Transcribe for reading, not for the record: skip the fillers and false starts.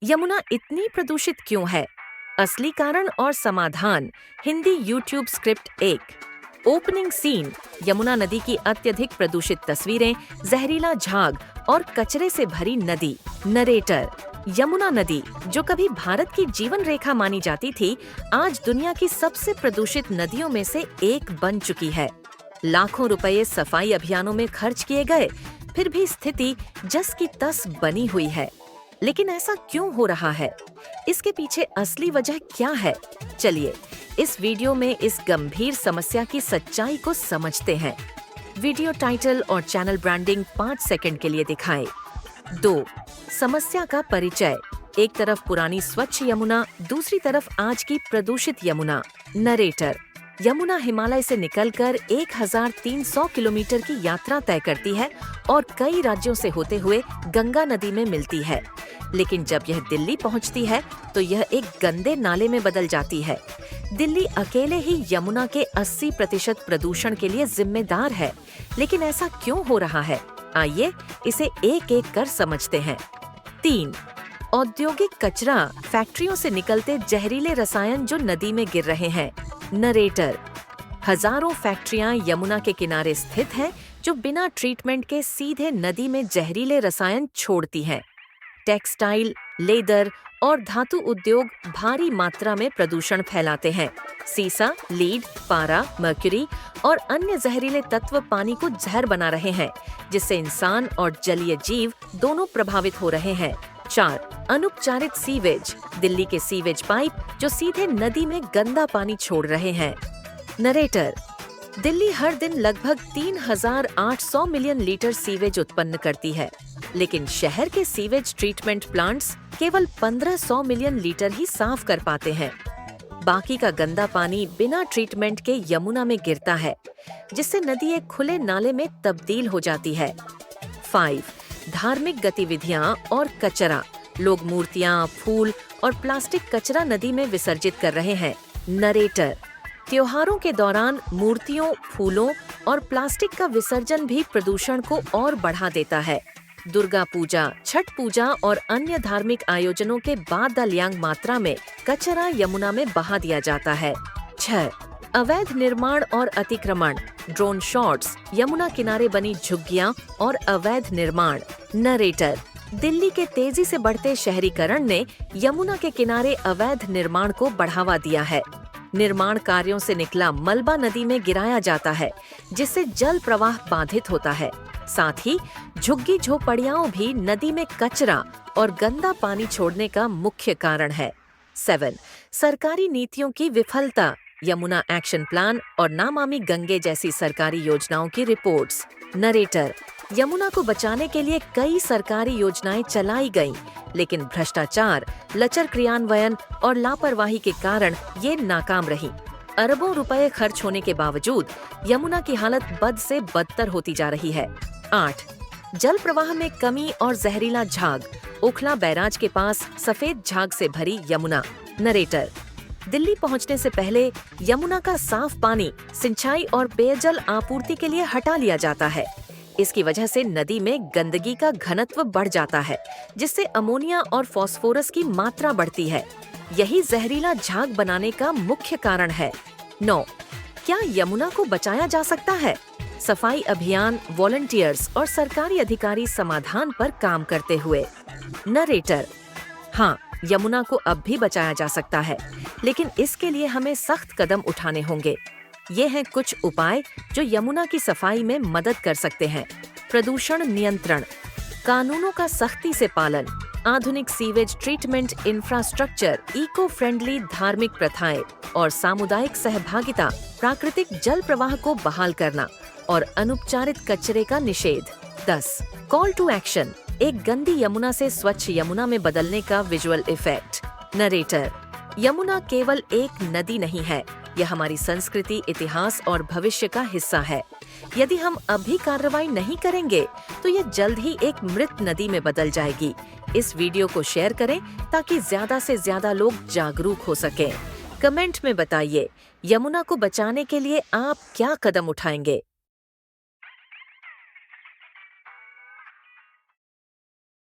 यमुना इतनी प्रदूषित क्यों है? असली कारण और समाधान। Hindi YouTube script 1। Opening scene. Yamuna नदी की अत्यधिक प्रदूषित तस्वीरें, जहरीला झाग और कचरे से भरी नदी। नरेटर। यमुना नदी, जो कभी भारत की जीवन रेखा मानी जाती थी, आज दुनिया की सबसे प्रदूषित नदियों में से एक बन चुकी है। लाखों रुपए सफाई अभियानों में खर्च किए गए, फिर भी स्थिति जस की तस बनी हुई है। लेकिन ऐसा क्यों हो रहा है? इसके पीछे असली वजह क्या है? चलिए इस वीडियो में इस गंभीर समस्या की सच्चाई को समझते हैं। वीडियो टाइटल और चैनल ब्रांडिंग 5 सेकंड के लिए दिखाएं। 2। समस्या का परिचय। एक तरफ पुरानी स्वच्छ यमुना, दूसरी तरफ आज की प्रदूषित यमुना। नरेटर। यमुना हिमालय से निकलकर 1300 किलोमीटर की यात्रा तय करती है और कई राज्यों से होते हुए गंगा नदी में मिलती है। लेकिन जब यह दिल्ली पहुंचती है तो यह एक गंदे नाले में बदल जाती है। दिल्ली अकेले ही यमुना के 80% प्रदूषण के लिए जिम्मेदार है। लेकिन ऐसा क्यों हो रहा है? आइए इसे एक एक कर समझते हैं। 3। औद्योगिक कचरा। फैक्ट्रियों से निकलते जहरीले रसायन जो नदी में गिर रहे हैं। नरेटर। हजारों फैक्ट्रियां यमुना के किनारे स्थित हैं, जो बिना ट्रीटमेंट के सीधे नदी में जहरीले रसायन छोड़ती हैं। टेक्सटाइल, लेदर और धातु उद्योग भारी मात्रा में प्रदूषण फैलाते हैं। सीसा, लीड, पारा, मर्क्यूरी और अन्य जहरीले तत्व पानी को जहर बना रहे हैं, जिससे इंसान और जलीय जीव दोनों प्रभावित हो रहे हैं। 4। अनुपचारित सीवेज। दिल्ली के सीवेज पाइप जो सीधे नदी में गंदा पानी छोड़ रहे हैं। नरेटर। दिल्ली हर दिन लगभग 3800 मिलियन लीटर सीवेज उत्पन्न करती है, लेकिन शहर के सीवेज ट्रीटमेंट प्लांट्स केवल 1500 मिलियन लीटर ही साफ कर पाते हैं। बाकी का गंदा पानी बिना ट्रीटमेंट के यमुना में गिरता है, जिससे नदी एक खुले नाले में तब्दील हो जाती है। 5। धार्मिक गतिविधियां और कचरा। लोग मूर्तियां, फूल और प्लास्टिक कचरा नदी में विसर्जित कर रहे हैं। नरेटर। त्योहारों के दौरान मूर्तियों, फूलों और प्लास्टिक का विसर्जन भी प्रदूषण को और बढ़ा देता है। दुर्गा पूजा, छठ पूजा और अन्य धार्मिक आयोजनों के बाद दलियांग मात्रा में कचरा यमुना में बहा दिया जाता है। 6। अवैध निर्माण और अतिक्रमण। ड्रोन शॉट्स, यमुना किनारे बनी झुग्गियां और अवैध निर्माण। नरेटर। दिल्ली के तेजी से बढ़ते शहरीकरण ने यमुना के किनारे अवैध निर्माण को बढ़ावा दिया है। निर्माण कार्यों से निकला मलबा नदी में गिराया जाता है, जिससे जल प्रवाह बाधित होता है। साथ ही झुग्गी झोपड़ियां भी नदी में कचरा और गंदा पानी छोड़ने का मुख्य कारण है। 7। सरकारी नीतियों की विफलता। यमुना एक्शन प्लान और नमामि गंगे जैसी सरकारी योजनाओं की रिपोर्ट्स। नरेटर। यमुना को बचाने के लिए कई सरकारी योजनाएं चलाई गईं, लेकिन भ्रष्टाचार, लचर क्रियान्वयन और लापरवाही के कारण ये नाकाम रही। अरबों रुपए खर्च होने के बावजूद यमुना की हालत बद से बदतर होती जा रही है। 8। जल प्रवाह में कमी और जहरीला झाग। ओखला बैराज के पास सफेद झाग से भरी यमुना। नरेटर। दिल्ली पहुंचने से पहले यमुना का साफ पानी सिंचाई और पेयजल आपूर्ति के लिए हटा लिया जाता है। इसकी वजह से नदी में गंदगी का घनत्व बढ़ जाता है, जिससे अमोनिया और फास्फोरस की मात्रा बढ़ती है। यही जहरीला झाग बनाने का मुख्य कारण है। 9। क्या यमुना को बचाया जा सकता है? सफाई अभियान, वॉलंटियर्स और सरकारी अधिकारी समाधान पर काम करते हुए। नरेटर। हाँ, यमुना को अब भी बचाया जा सकता है, लेकिन इसके लिए हमें सख्त कदम उठाने होंगे। ये हैं कुछ उपाय जो यमुना की सफाई में मदद कर सकते हैं। प्रदूषण नियंत्रण। कानूनों का सख्ती से पालन। आधुनिक sewage treatment infrastructure, eco friendly धार्मिक प्रथाएं और सामुदायिक सहभागिता। प्राकृतिक जल प्रवाह को बहाल करना और अनुपचारित कचरे का निषेध। 10। Call to action. एक गंदी यमुना से स्वच्छ यमुना में बदलने का विजुअल इफेक्ट। नरेटर। यमुना केवल एक नदी नहीं है, यह हमारी संस्कृति, इतिहास और भविष्य का हिस्सा है। यदि हम अभी कार्रवाई नहीं करेंगे तो यह जल्द ही एक मृत नदी में बदल जाएगी। इस वीडियो को शेयर करें ताकि ज्यादा से ज्यादा लोग जागरूक हो सकें। कमेंट में बताइए, यमुना को बचाने के लिए आप क्या कदम उठाएंगे?